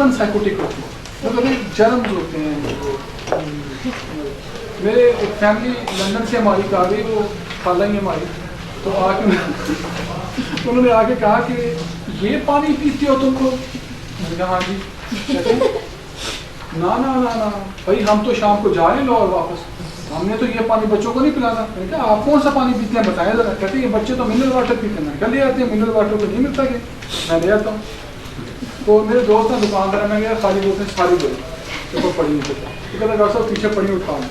تقریباً سائیکوٹک ہوتی ہے، مطلب جرمز ہوتے ہیں. میرے ایک فیملی لندن سے ہماری آ گئی، وہ خالہ ہی ہماری، تو آ کے انہوں نے آ کے کہا کہ یہ پانی پیتے ہو تم کو؟ میں نے کہا ہاں جی. کہتے ہیں نا نا نا نا بھائی ہم تو شام کو جا رہے لو اور واپس، ہم نے تو یہ پانی بچوں کو نہیں پلانا. میں نے کہا آپ کون سا پانی پیتے ہیں بتائیں ذرا. کہتے ہیں یہ بچے تو منرل واٹر پیتے ہیں. میں کہا لے آتے ہیں، منرل واٹر کو نہیں ملتا کہ میں لے آتا ہوں. تو میرے دوست نے دکاندار میں گیا، خالی بوتلیں ساری دو تو پڑی ہوئی، تو کہتا ڈاکٹر صاحب پیچھے پڑی اٹھاؤں.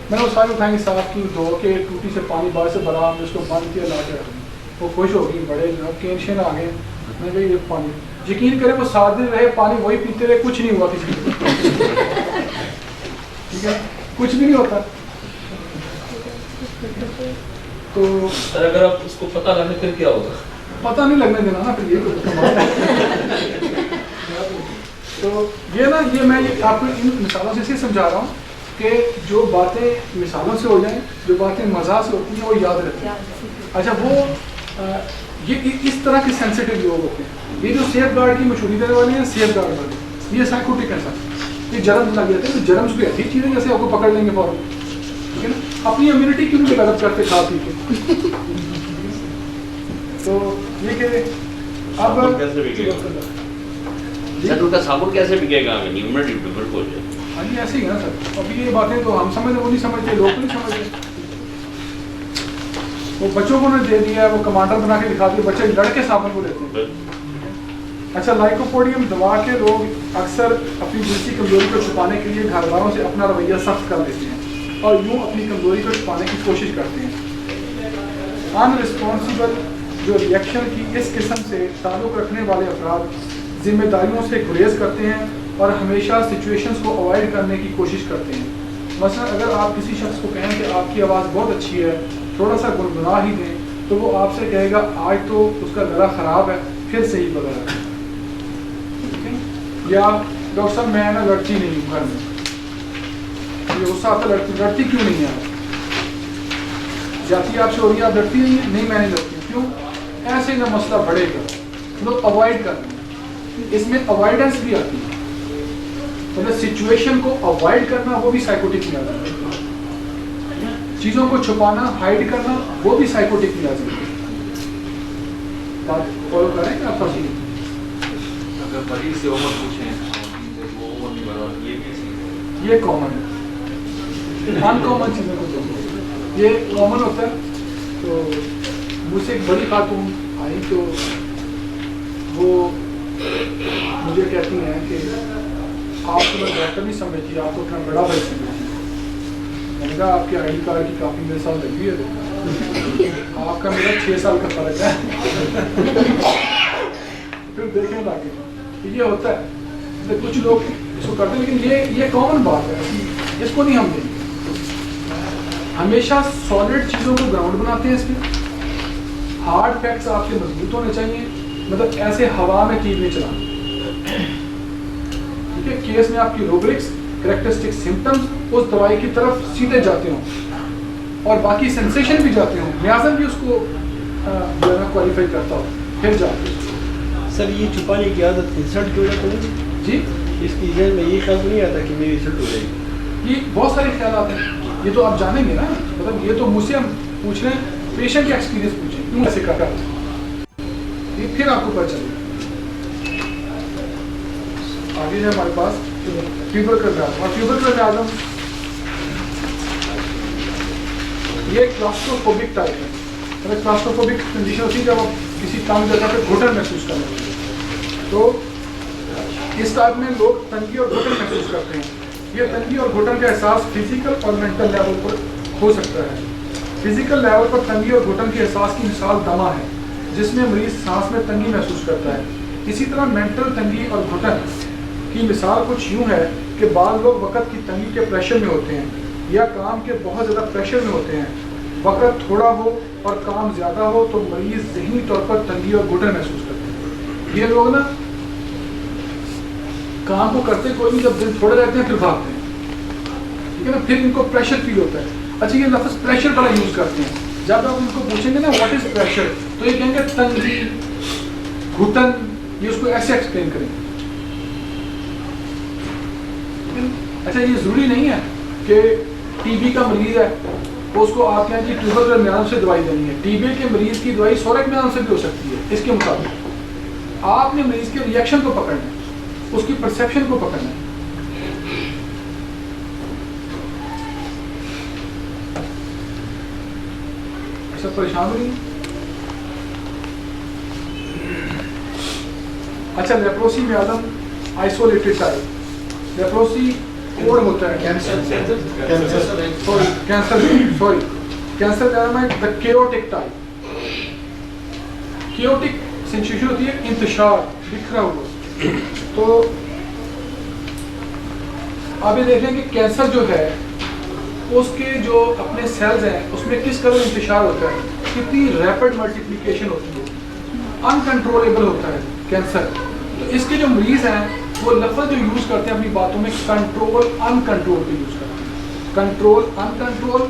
میں نے وہ ساری اٹھائیں گے، صاف کی، دھو کے ٹوٹی سے پانی باہر سے بھرا، ہم نے اس کو بند کیا، لا کے رکھ. وہ خوش ہو گئی، بڑے کینشن آ گئے. میں نے کہا یہ پانی یقین کریں وہ 7 دن رہے، پانی وہی پیتے رہے، کچھ نہیں ہوا کسی کو. ٹھیک ہے، کچھ بھی نہیں ہوتا. تو اگر آپ اس کو پتہ لگے پھر کیا ہوگا؟ پتہ نہیں لگنے دینا نا پھر. یہ تو یہ نا، یہ میں آپ کو ان مثالوں سے اس لیے سمجھا رہا ہوں کہ جو باتیں مثالوں سے ہو جائیں، جو باتیں مزاح سے ہوتی ہیں وہ یاد رہتی ہیں. اچھا وہ یہ اس طرح کے سینسیٹیو لوگ ہوتے ہیں. یہ جو سیف گارڈ کی مشہوری دینے والے ہیں، سیف گارڈ والے، یہ سائیکوٹک ہے سر. یہ جرمز لگ جاتے ہیں. جرمز بھی ایسی چیز ہے جیسے آپ کو پکڑ لیں گے فوراً. ٹھیک ہے نا، اپنی امیونٹی کیوں نہیں ڈیولپ کرتے کھا پی کے. تو یہ کہ اب سر ان کا صابن کیسے بکے گا؟ امیونٹی ڈیولپ ہو جائے. ہاں جی ایسے ہی ہے نا سر. ابھی یہ باتیں تو ہم سمجھتے، وہ نہیں سمجھتے، لوگ نہیں سمجھتے. وہ بچوں کو نے دے دیا، وہ کمانڈر بنا کے دکھا دیا، بچے لڑ کے صابن کو لیتے ہیں. اچھا لائکوپوڈیم دوا کے لوگ اکثر اپنی جنسی کمزوری کو چھپانے کے لیے گھر والوں سے اپنا رویہ سخت کر لیتے ہیں اور یوں اپنی کمزوری کو چھپانے کی کوشش کرتے ہیں. ان رسپانسیبل جو ریئیکشن کی اس قسم سے تعلق رکھنے والے افراد ذمہ داریوں سے گریز کرتے ہیں اور ہمیشہ سچویشنز کو اوائڈ کرنے کی کوشش کرتے ہیں. مثلا اگر آپ کسی شخص کو کہیں کہ آپ کی آواز بہت اچھی ہے، تھوڑا سا گنگنا ہی دیں، تو وہ آپ سے کہے گا آج تو اس کا گلا خراب ہے، پھر صحیح بدلا. یا ڈاکٹر صاحب میں نا لڑتی نہیں ہوں گھر میں، یہ غصہ آتا لڑتی کیوں نہیں ہے؟ جاتی آپ سے ہو رہی ہے، آپ لڑتی نہیں ہیں؟ نہیں میں نہیں لڑتی. کیوں؟ ایسے نہ مسئلہ بڑھے گا. لوگ اوائڈ کر رہے ہیں، اس میں اوائڈنس بھی آتی ہے. مطلب سچویشن کو اوائڈ کرنا وہ بھی سائیکوٹک میں آتا ہے. چیزوں کو چھپانا، ہائڈ کرنا، وہ بھی سائیکوٹک میں آتی ہے. بات فالو کریں گے آپ پھنسی؟ اگر مریض سے عمر پوچھیں وہ عمر نہیں بڑھا، یہ بھی یہ کامن ہے. ان کامن چیزوں کو دیکھو، یہ کامن ہوتا ہے. تو مجھ سے ایک بڑی خاتون آئی تو وہ مجھے کہتی ہیں کہ آپ کو میں ڈاکٹر نہیں سمجھتی، آپ کو اپنا بڑا بھائی سمجھتی. میں نے کہا آپ کے آئی ڈی کارڈ کی کافی میرے ساتھ لگی ہے، آپ کا میرا 6 سال کا فرق ہے. پھر دیکھیں لاگے یہ ہوتا ہے. کچھ لوگ اس کو کرتے ہیں، لیکن یہ کامن بات ہے، اس کو نہیں ہم دیں گے. ہمیشہ سالڈ چیزوں کو گراؤنڈ بناتے ہیں. اس میں ہارڈ فیکٹس آپ کے مضبوط ہونے چاہیے. مطلب ایسے ہوا میں تیر نہیں چلانا. ٹھیک ہے، کیس میں آپ کی روبرکس، کریکٹرسٹک سمپٹمز اس دوائی کی طرف سیدھے جاتے ہوں اور باقی سینسیشن بھی جاتے ہوں، میازن بھی اس کو جو ہے نا کوالیفائی کرتا ہو، پھر جاتے ہیں. سر یہ چھپانے کی عادت انسلٹ کی وجہ سے جی اس کی ذہن میں یہ خیال نہیں آتا کہ میری انسلٹ ہو جائے گی. یہ بہت سارے خیالات ہیں. یہ تو آپ جانیں گے نا، مطلب یہ تو مجھ سے ہم پوچھ رہے ہیں، پیشنٹ کا ایکسپیرینس پوچھیں کیوں ایسے کرتا ہے، یہ پھر آپ کو پتہ چلے گا. آگے ہے ہمارے پاس فیور کا علاج. اور فیور کا علاج یہ کلاسٹروفوبک ٹائپ ہے. مطلب کلاسٹروفوبک کنڈیشن ہوتی ہے جب آپ کسی تنگ جگہ پہ گھٹن محسوس کر رہے ہیں. تو اس ٹائپ میں لوگ تنگی اور گھٹن محسوس کرتے ہیں. یہ تنگی اور گھٹن کا احساس فزیکل اور مینٹل لیول پر ہو سکتا ہے. فزیکل لیول پر تنگی اور گھٹن کے احساس کی مثال دمہ ہے، جس میں مریض سانس میں تنگی محسوس کرتا ہے. اسی طرح مینٹل تنگی اور گھٹن کی مثال کچھ یوں ہے کہ بعض لوگ وقت کی تنگی کے پریشر میں ہوتے ہیں یا کام کے بہت زیادہ پریشر میں ہوتے ہیں. وقت تھوڑا ہو اور کام زیادہ ہو تو مریض ذہنی طور پر تنگی اور گھٹن محسوس کرتے ہیں. یہ لوگ نا کام کو کرتے کوئی نہیں، جب دن تھوڑے رہتے ہیں پھر بھاگتے ہیں. ٹھیک ہے نا، پھر ان کو پریشر فیل ہوتا ہے. اچھا یہ لفظ پریشر بڑا یوز کرتے ہیں. جب آپ ان کو پوچھیں گے نا واٹ از پریشر، تو یہ کہیں گے تنگی، گھٹن. یہ اس کو ایسے ایکسپلین کریں گے. اچھا یہ ضروری نہیں ہے کہ ٹی بی کا مریض ہے تو اس کو آپ کہیں جی ٹیوبر میازم سے دوائی دینی ہے. ٹی بی کے مریض کی دوائی سورک میازم سے بھی ہو سکتی ہے. اس کے مطابق آپ نے مریض کے ریئیکشن کو پکڑنا ہے, اس کی پرسیپشن کو پکڑنا ہے. اچھا پریشان ہو رہی ہیں. اچھا لیپروسی میازم آئسولیٹڈ ٹائپ. لیپروسی کوڈ ہوتا ہے کینسر میازم ہے دا کیوٹک ٹائپ. کیوٹک سنسیشن ہوتی ہے انتشار, بکھرا ہوا. تو آپ یہ دیکھ لیں کہ کینسر جو ہے اس کے جو اپنے سیلز ہیں اس میں کس قدر انتشار ہوتا ہے, کتنی ریپڈ ملٹیپلیکیشن ہوتی ہے, انکنٹرولیبل ہوتا ہے کینسر. تو اس کے جو مریض ہیں وہ لفظ جو یوز کرتے ہیں اپنی باتوں میں کنٹرول ان کنٹرول کے یوز کرتے ہیں. کنٹرول ان کنٹرول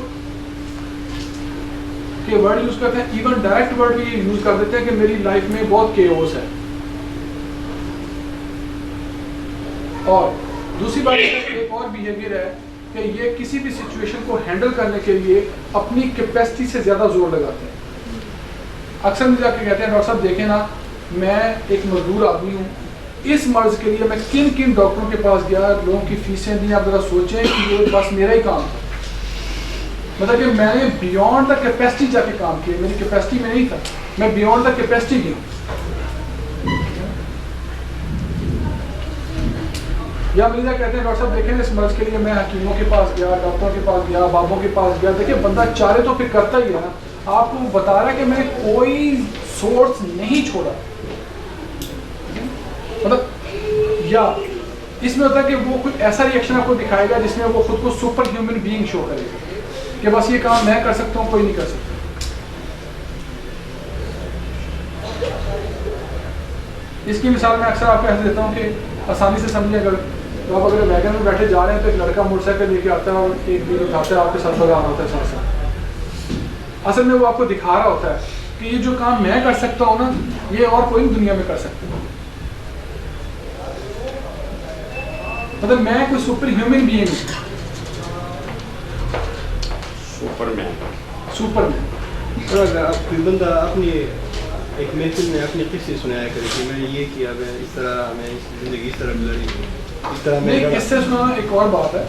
کے ورڈ یوز کرتے ہیں. ایون ڈائریکٹ ورڈ بھی یوز کر دیتے ہیں کہ میری لائف میں بہت کیوس ہے. اور دوسری بات ایک اور بیہیویئر ہے کہ یہ کسی بھی سچویشن کو ہینڈل کرنے کے لیے اپنی کیپیسٹی سے زیادہ زور لگاتے ہیں. اکثر مجھے جا کے کہتے ہیں ڈاکٹر صاحب دیکھیں نا میں ایک مزدور آدمی ہوں, اس مرض کے لیے میں کن کن ڈاکٹروں کے پاس گیا, لوگوں کی فیسیں دی. آپ ذرا سوچیں کہ یہ بس میرا ہی کام تھا, مطلب کہ میں نے بیونڈ دا کیپیسٹی جا کے کام کیا. میری کیپیسٹی میں نہیں تھا, میں بیونڈ دا کیپیسٹی گیا. یا مریضہ کہتے ہیں ڈاکٹر صاحب دیکھیں اس مرض کے لیے میں حکیموں کے پاس گیا, ڈاکٹروں کے پاس گیا, بابوں کے پاس گیا. دیکھیں بندہ چارے تو پھر کرتا ہی ہے نا. آپ کو بتا رہا ہے کہ میں نے کوئی سورس نہیں چھوڑا. مطلب یا اس میں ہوتا ہے کہ وہ کوئی ایسا ریئیکشن آپ کو دکھائے گا جس میں وہ خود کو سپر ہیومن بینگ شو کرے گا کہ بس یہ کام میں کر سکتا ہوں, کوئی نہیں کر سکتا. اس کی مثال میں اکثر آپ کو ایسے دیتا ہوں کہ آسانی سے سمجھیں. آپ اگر ویگن میں بیٹھے جا رہے ہیں تو ایک لڑکا موٹر سائیکل لے کے آتا ہے اور ایک بیل اٹھاتا ہے, آپ کے ساتھ بگا رہا ہوتا ہے ساتھ ساتھ. اصل میں وہ آپ کو دکھا رہا ہوتا ہے کہ یہ جو کام میں کر سکتا ہوں نا یہ اور کوئی نہیں دنیا میں کر سکتا. مطلب میں کوئی سپر ہیومن بینگ ہوں. سپر مین. آپ کوئی بندہ اپنی ایک محفل میں اپنے قصے سنایا کرے کہ میں نے یہ کیا, میں اس طرح, میں زندگی اس طرح گزاری, اس طرح میں. نہیں قصے سنانا ایک اور بات ہے.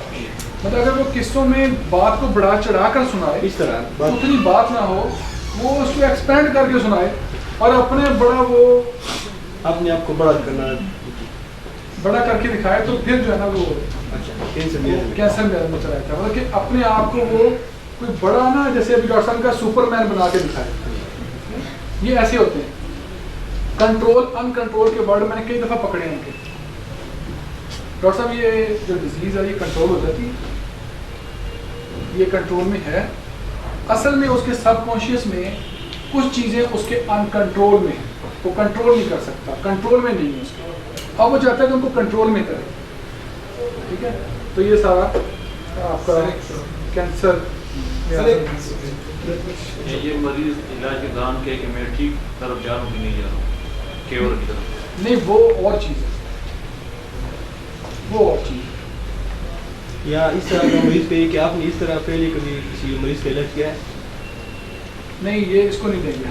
مطلب اگر وہ قصوں میں بات کو بڑھا چڑھا کر سنائے, اس طرح اتنی بات نہ ہو, وہ اس کو ایکسپینڈ کر کے سنائے اور اپنے بڑا وہ اپنے آپ کو بڑا کرنا, بڑا کر کے دکھائے تو پھر جو ہے نا وہ کینسر میں چلا جاتا ہے. مطلب کہ اپنے آپ کو وہ کوئی بڑا نا جیسے ابھی ڈاکٹر صاحب کا سپر مین بنا کے دکھائے. یہ ایسے ہوتے ہیں. کنٹرول ان کنٹرول کے ورڈ میں نے کئی دفعہ پکڑے ہیں ان کے. ڈاکٹر صاحب یہ جو ڈیزیز ہے یہ کنٹرول ہو جاتی ہے, یہ کنٹرول میں ہے. اصل میں اس کے سب کانشیس میں کچھ چیزیں اس کے ان کنٹرول میں ہیں, وہ کنٹرول نہیں کر سکتا, کنٹرول میں نہیں ہے اس کے. اب وہ چاہتا ہے کہ ان کو کنٹرول میں کرے. ٹھیک ہے, تو یہ سارا آپ کا کینسر. یہ مریض علاج کے دوران کہ میں ٹھیک طرف جا رہا ہوں کہ نہیں جا رہا ہوں, کیور کی طرف نہیں, وہ اور چیز ہے, وہ اور چیز. یا اس طرح کا مریض پہ کہ آپ نے اس طرح پہلے کبھی کسی مریض کا علاج کیا ہے؟ نہیں, یہ اس کو نہیں دیں گے.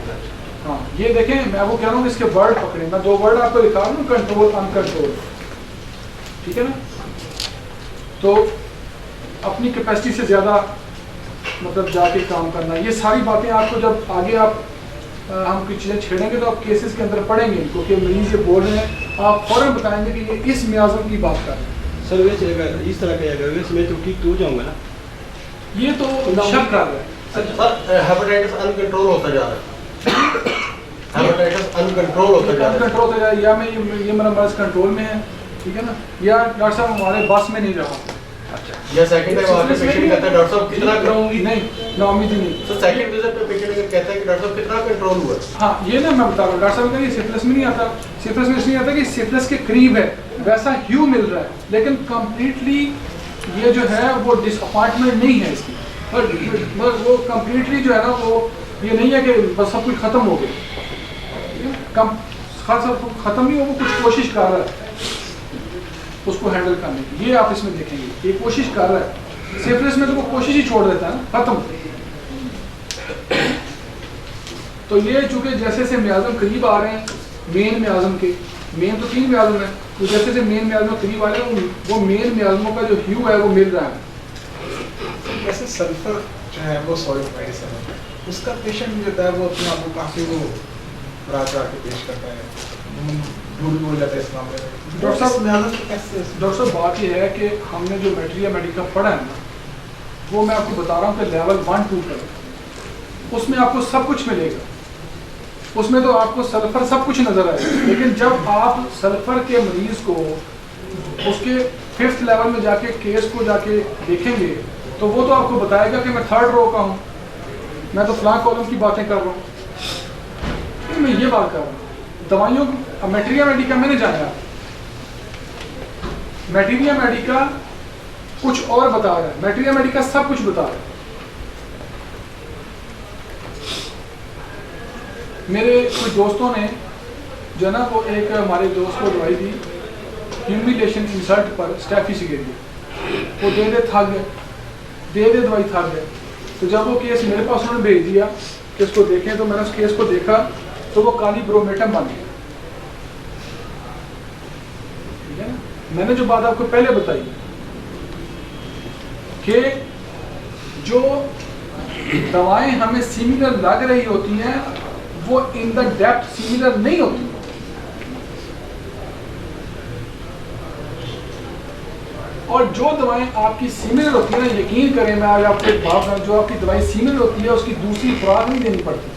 ہاں یہ دیکھیں میں وہ کہہ رہا ہوں اس کے ورڈ پکڑیں. میں دو ورڈ آپ کو دکھا رہا ہوں, کنٹرول ان کنٹرول. ٹھیک ہے نا. تو اپنی کیپیسٹی سے زیادہ مطلب جا کے کام کرنا, یہ ساری باتیں آپ کو جب آگے آپ ہم کچھ چیزیں چھیڑیں گے تو آپ کیسز کے اندر پڑھیں گے کیونکہ مریض یہ بول رہے ہیں, آپ فوراً بتائیں گے کہ یہ اس میازم کی بات کر رہے ہیں. سر ویسے اگر اس طرح کا اگر ویسے میں تو ٹھیک تو ہو جاؤں گا نا. یہ تو شک کر رہے ہیں. سر ہیپاٹائٹس ان کنٹرول ہوتا جا رہا ہے, ہیپاٹائٹس ان کنٹرول ہوتا جا رہا ہے. کنٹرول ہوتا جا رہا ہے, یا میں یہ میرا مرض کنٹرول میں ہے. ٹھیک ہے نا, یا ڈاکٹر صاحب ہمارے بس میں نہیں رہا. یا سیکنڈ ٹائم آ کے پیشنٹ کہتا ہے ڈاکٹر صاحب کتنا کراؤں گی, نہیں نا امیدی نہیں. سر سیکنڈ وزٹ پہ پیشنٹ کہتا ہے کہ ڈاکٹر صاحب کتنا کنٹرول ہوا. ہاں یہ نا میں بتا رہا ہوں, ڈاکٹر صاحب کہتے ہیں سفلس میں نہیں آتا. سفلس میں اس نہیں آتا کہ سفلس کے قریب ہے, ویسا ہیو مل رہا ہے, لیکن کمپلیٹلی یہ جو ہے وہ ڈس اپارٹمنٹ نہیں ہے اس کی. بس وہ کمپلیٹلی جو ہے نا وہ یہ نہیں ہے کہ بس سب کچھ ختم ہو گیا, سب ختم نہیں ہو, وہ کچھ کوشش کر رہا ہے. اس کو ہینڈل کرنے کی. یہ آپ اس میں دیکھیں گے یہ کوشش کر رہا ہے. سفلس میں تو وہ کوشش ہی چھوڑ دیتا ہے نا, ختم. تو یہ چونکہ جیسے جیسے میازم قریب آ رہے ہیں مین میازم کے, مین تو 3 میازم ہیں, تو جیسے جیسے مین میازم قریب آ رہے ہیں وہ مین میازموں کا جو ہیو ہے وہ مل رہا ہے. جیسے سلفر جو ہے وہ سوئل میڈیسن ہے, اس کا پیشنٹ جو ہوتا ہے وہ اپنے آپ کو کافی وہ راج کے پیش کرتا ہے, دور ہو جاتا ہے اس معاملے میں. ڈاکٹر صاحب کیسے ڈاکٹر صاحب بات یہ ہے کہ ہم نے جو میٹریا میڈیکا پڑھا ہے نا وہ میں آپ کو بتا رہا ہوں کہ لیول 1-2 کا, اس میں آپ کو سب کچھ ملے گا. اس میں تو آپ کو سلفر سب کچھ نظر آئے گا, لیکن جب آپ سلفر کے مریض کو اس کے 5th لیول میں جا کے کیس کو جا کے دیکھیں گے تو وہ تو آپ کو بتائے گا کہ میں 3rd رو کا ہوں, میں تو فلاں کالم کی باتیں کر رہا ہوں. میں یہ بات کر رہا ہوں دوائیوں میٹریا میڈیکا میں نے جانا, میٹریا میڈیکا کچھ اور بتا رہا ہے, میٹریا میڈیکا سب کچھ بتا رہا ہے. میرے کچھ دوستوں نے جو ہے نا وہ ایک ہمارے دوست کو دوائی دی ہیوملیشن انسلٹ پر اسٹیفی سگیری, وہ دے تھک گئے, دے دوائی تھک گئے. تو جب وہ کیس میرے پاس انہوں نے بھیج دیا کہ اس کو دیکھیں تو میں نے اس کیس کو دیکھا تو وہ کالی برومیٹم بن گیا. ٹھیک ہے نا, میں نے جو بات آپ کو پہلے بتائی کہ جو دوائیں ہمیں سیملر لگ رہی ہوتی ہیں وہ ان دا ڈیپتھ سیملر نہیں ہوتی. اور جو دوائیں آپ کی سیملر ہوتی ہیں نا, یقین کریں میں آج آپ کو ایک بات بتاؤں, جو آپ کی دوائی سیملر ہوتی ہے اس کی دوسری خوراک نہیں دینی پڑتی.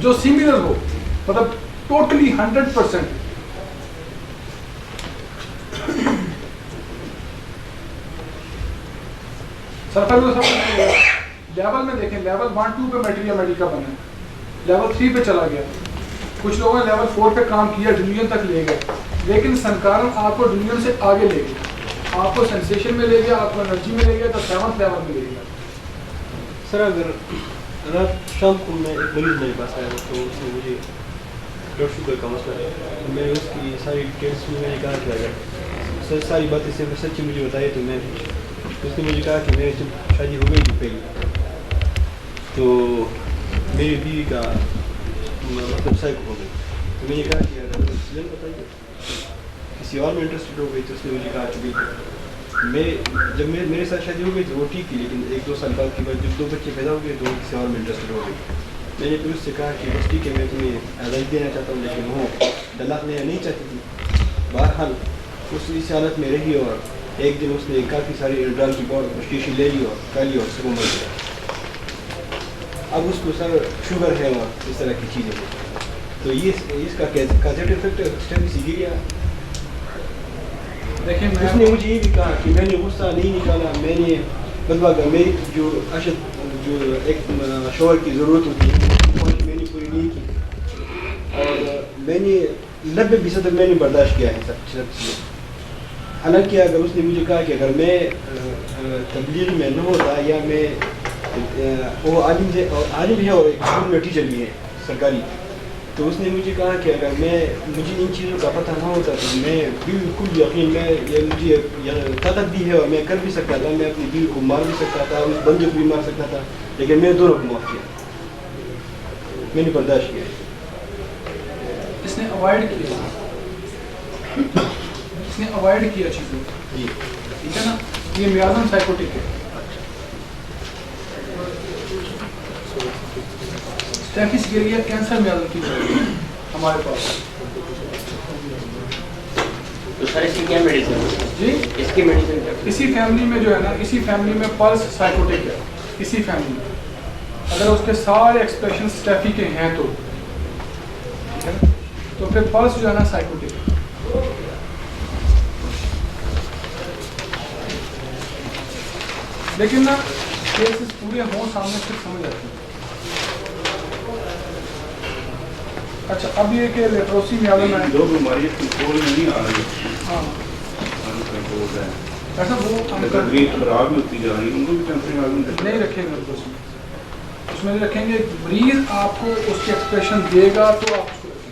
جو سیملر ہو مطلب ٹوٹلی 100%. لیول میں دیکھیں لیول 1-2 پہ میٹریا میڈیکا بنا ہے, لیول 3 پہ چلا گیا, کچھ لوگوں نے لیول 4 پہ کام کیا, ڈیلیون تک لے گئے, لیکن سنکارم آپ کو ڈیلیون سے آگے لے گیا, آپ کو سینسیشن میں لے گیا, آپ کو انرجی میں لے گیا, تو 7th لیول میں لے گیا. سر اگر رات شام کو میں ایک مریض میرے پاس آیا تو اس نے مجھے بلڈ شوگر کا مسئلہ ہے, میں اس کی ساری ڈیٹیلس میں نے کہا کہ اگر سر ساری باتیں صرف سچی مجھے بتائی تو میں, اس نے مجھے کہا کہ میرے جب شادی ہو گئی تھی پہلے تو میری بیوی کا مطلب سائیک ہو گئی, تو میں نے کہا کہ اگر سیزن بتائیے کسی اور میں انٹرسٹڈ ہو گئی, تو اس نے مجھے کہا کہ بالکل میں جب میرے ساتھ شادی ہو گئی تو وہ ٹھیک تھی, لیکن 1-2 سال بعد کے بعد جب 2 بچے پیدا ہو گئے تو کسی اور میں انٹرسٹڈ ہو گئی. میں نے پھر اس سے کہا کہ بس ٹھیک ہے میں تمہیں آزادی دینا چاہتا ہوں, لیکن وہ طلاق لینا نہیں چاہتی تھی. بہرحال اس حالت میں رہی اور ایک دن اس نے کافی ساری ڈرگ کی بہت شیشی لے لی اور کھا لی اور صبح مر گیا. اب اس کو سر شوگر ہے اور اس طرح کی چیزیں, تو یہ اس کا کازیٹو افیکٹ اسٹیفی سگیری ہے. دیکھیں اس نے مجھے یہ بھی کہا کہ میں نے غصہ نہیں نکالا, میں نے بدوا کر میری جو جو ایک شوہر کی ضرورت ہوتی ہے میں نے پوری نہیں کی, اور میں نے 90% میں نے برداشت کیا ہے سب چیزیں. حالانکہ اگر اس نے مجھے کہا کہ اگر میں تبلیغ میں نہ ہوتا یا میں وہ عالم ہے اور ایک اسکول میں ٹیچر بھی ہے سرکاری, تو اس نے مجھے کہا کہ اگر مجھے ان چیزوں کا پتہ نہ ہوتا تو میں بالکل یقین میں مجھے طاقت بھی ہے اور میں کر بھی سکتا تھا, میں اپنی بیوی کو مار بھی سکتا تھا, اس بندے کو بھی مار سکتا تھا, لیکن میں دونوں کو معاف کیا, میں نے برداشت کیا. اس نے اوائڈ کیا, اس نے اوائڈ کیا چیزوں, ٹھیک ہے نا. یہ میازم سائیکوٹک ہے. اسٹیفی سگیری کینسر میازم کی دوائی ہمارے پاس. تو سر اس کی کیا میڈیسن ہے؟ جی اس کی میڈیسن کیا؟ اسی فیملی میں جو ہے نا, اسی فیملی میں پلس سائیکوٹک ہے. اسی فیملی میں اگر اس کے سارے ایکسپریشن اسٹیفی کے ہیں تو ٹھیک ہے نا, تو پھر پلس جو ہے نا سائیکوٹک ہے. لیکن نا کیسز پورے ہوں سامنے پھر سمجھ آتی ہیں. اچھا اب یہ کہ لیپروسی میازم ہے, جو بیماری کنٹرول میں نہیں آ رہی, ہاں کنٹرول ہے, ایسا وہ تدریج خراب ہوتی جا رہی ہے, ان کو بھی کینسر میازم نہیں رکھیں گے لیپروسی میں. اس میں رکھیں گے مریض آپ کو اس کے ایکسپریشن دے گا تو آپ اس کو رکھیں گے.